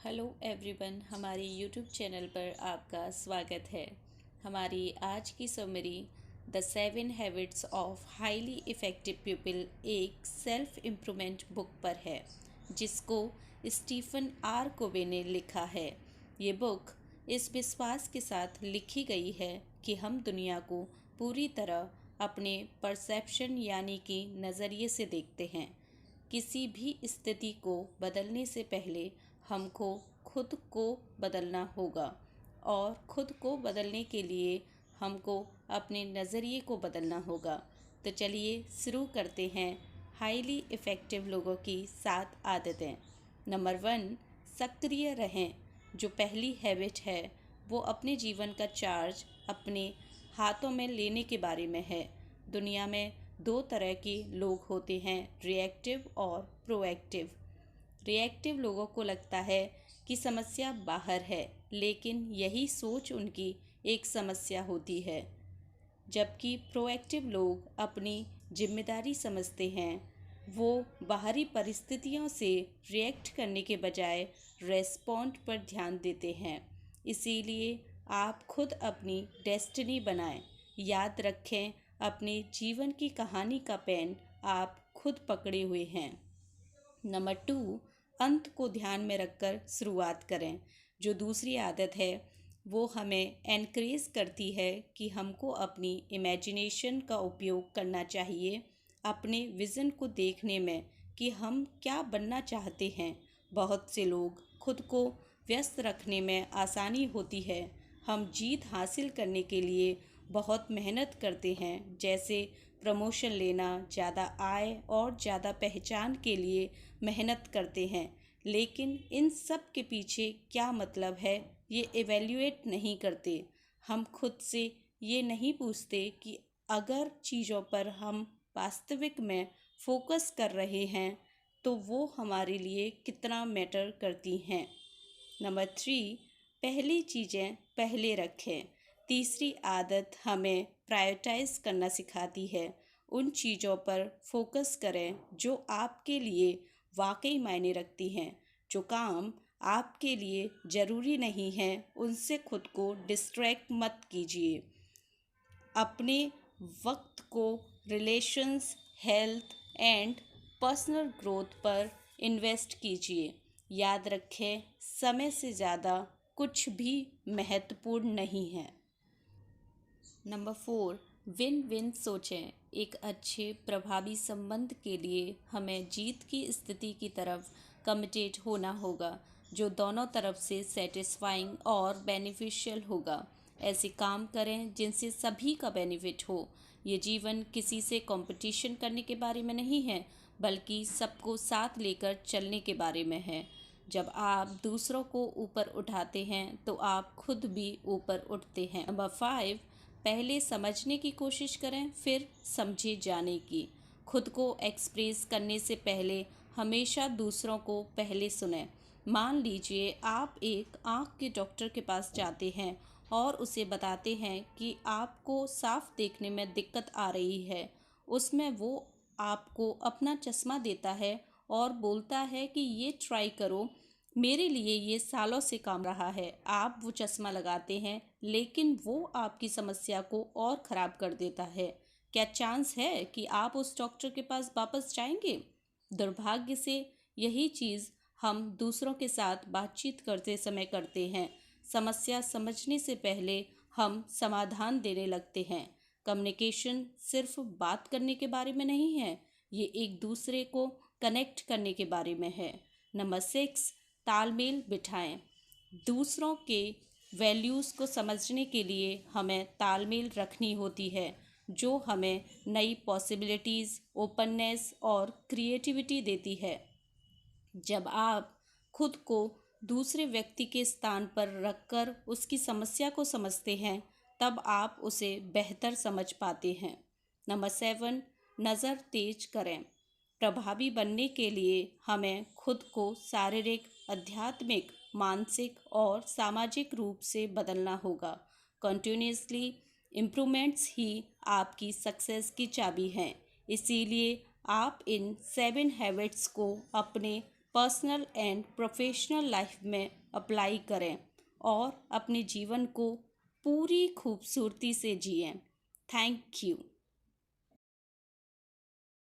Hello everyone, हमारे YouTube channel पर आपका स्वागत है। हमारी आज की summary the 7 habits of highly effective people एक सेल्फ इम्प्रूवमेंट बुक पर है, जिसको स्टीफन आर कोवे ने लिखा है। ये बुक इस विश्वास के साथ लिखी गई है कि हम दुनिया को पूरी तरह अपने परसेप्शन यानी कि नज़रिए से देखते हैं। किसी भी स्थिति को बदलने से पहले हमको खुद को बदलना होगा और खुद को बदलने के लिए हमको अपने नज़रिए को बदलना होगा। तो चलिए शुरू करते हैं हाईली इफ़ेक्टिव लोगों की 7 आदतें। नंबर 1, सक्रिय रहें। जो पहली हैबिट है वो अपने जीवन का चार्ज अपने हाथों में लेने के बारे में है। दुनिया में 2 तरह के लोग होते हैं, रिएक्टिव और प्रोएक्टिव। रिएक्टिव लोगों को लगता है कि समस्या बाहर है, लेकिन यही सोच उनकी एक समस्या होती है। जबकि प्रोएक्टिव लोग अपनी जिम्मेदारी समझते हैं। वो बाहरी परिस्थितियों से रिएक्ट करने के बजाय रेस्पॉन्ड पर ध्यान देते हैं। इसीलिए आप खुद अपनी डेस्टिनी बनाएं। याद रखें, अपने जीवन की कहानी का पेन आप खुद पकड़े हुए हैं। नंबर 2, अंत को ध्यान में रखकर शुरुआत करें। जो दूसरी आदत है वो हमें एनकरेज करती है कि हमको अपनी इमेजिनेशन का उपयोग करना चाहिए अपने विज़न को देखने में कि हम क्या बनना चाहते हैं। बहुत से लोग खुद को व्यस्त रखने में आसानी होती है। हम जीत हासिल करने के लिए बहुत मेहनत करते हैं, जैसे प्रमोशन लेना, ज़्यादा आय और ज़्यादा पहचान के लिए मेहनत करते हैं। लेकिन इन सब के पीछे क्या मतलब है ये इवैल्यूएट नहीं करते। हम खुद से ये नहीं पूछते कि अगर चीज़ों पर हम वास्तविक में फोकस कर रहे हैं तो वो हमारे लिए कितना मैटर करती हैं। नंबर 3, पहली चीज़ें पहले रखें। तीसरी आदत हमें प्रायोरिटाइज करना सिखाती है। उन चीज़ों पर फोकस करें जो आपके लिए वाकई मायने रखती हैं। जो काम आपके लिए ज़रूरी नहीं है उनसे खुद को डिस्ट्रैक्ट मत कीजिए। अपने वक्त को relations, health and personal growth पर इन्वेस्ट कीजिए। याद रखें, समय से ज़्यादा कुछ भी महत्वपूर्ण नहीं है। नंबर 4, विन विन सोचें। एक अच्छे प्रभावी संबंध के लिए हमें जीत की स्थिति की तरफ कमिटेड होना होगा, जो दोनों तरफ से सेटिस्फाइंग और बेनिफिशियल होगा। ऐसे काम करें जिनसे सभी का बेनिफिट हो। ये जीवन किसी से कंपटीशन करने के बारे में नहीं है, बल्कि सबको साथ लेकर चलने के बारे में है। जब आप दूसरों को ऊपर उठाते हैं तो आप खुद भी ऊपर उठते हैं। नंबर 5, पहले समझने की कोशिश करें फिर समझे जाने की। खुद को एक्सप्रेस करने से पहले हमेशा दूसरों को पहले सुनें। मान लीजिए आप एक आँख के डॉक्टर के पास जाते हैं और उसे बताते हैं कि आपको साफ देखने में दिक्कत आ रही है। उसमें वो आपको अपना चश्मा देता है और बोलता है कि ये ट्राई करो, मेरे लिए ये सालों से काम रहा है। आप वो चश्मा लगाते हैं, लेकिन वो आपकी समस्या को और ख़राब कर देता है। क्या चांस है कि आप उस डॉक्टर के पास वापस जाएंगे? दुर्भाग्य से यही चीज़ हम दूसरों के साथ बातचीत करते समय करते हैं। समस्या समझने से पहले हम समाधान देने लगते हैं। कम्युनिकेशन सिर्फ बात करने के बारे में नहीं है, ये एक दूसरे को कनेक्ट करने के बारे में है। नंबर 6, तालमेल बिठाएं। दूसरों के वैल्यूज़ को समझने के लिए हमें तालमेल रखनी होती है, जो हमें नई पॉसिबिलिटीज़, ओपननेस और क्रिएटिविटी देती है। जब आप खुद को दूसरे व्यक्ति के स्थान पर रखकर उसकी समस्या को समझते हैं, तब आप उसे बेहतर समझ पाते हैं। नंबर 7, नज़र तेज करें। प्रभावी बनने के लिए हमें खुद को शारीरिक, आध्यात्मिक, मानसिक और सामाजिक रूप से बदलना होगा। कंटिन्यूसली इम्प्रूवमेंट्स ही आपकी सक्सेस की चाबी हैं। इसीलिए आप इन 7 हैबिट्स को अपने पर्सनल एंड प्रोफेशनल लाइफ में अप्लाई करें और अपने जीवन को पूरी खूबसूरती से जिएं। Thank you.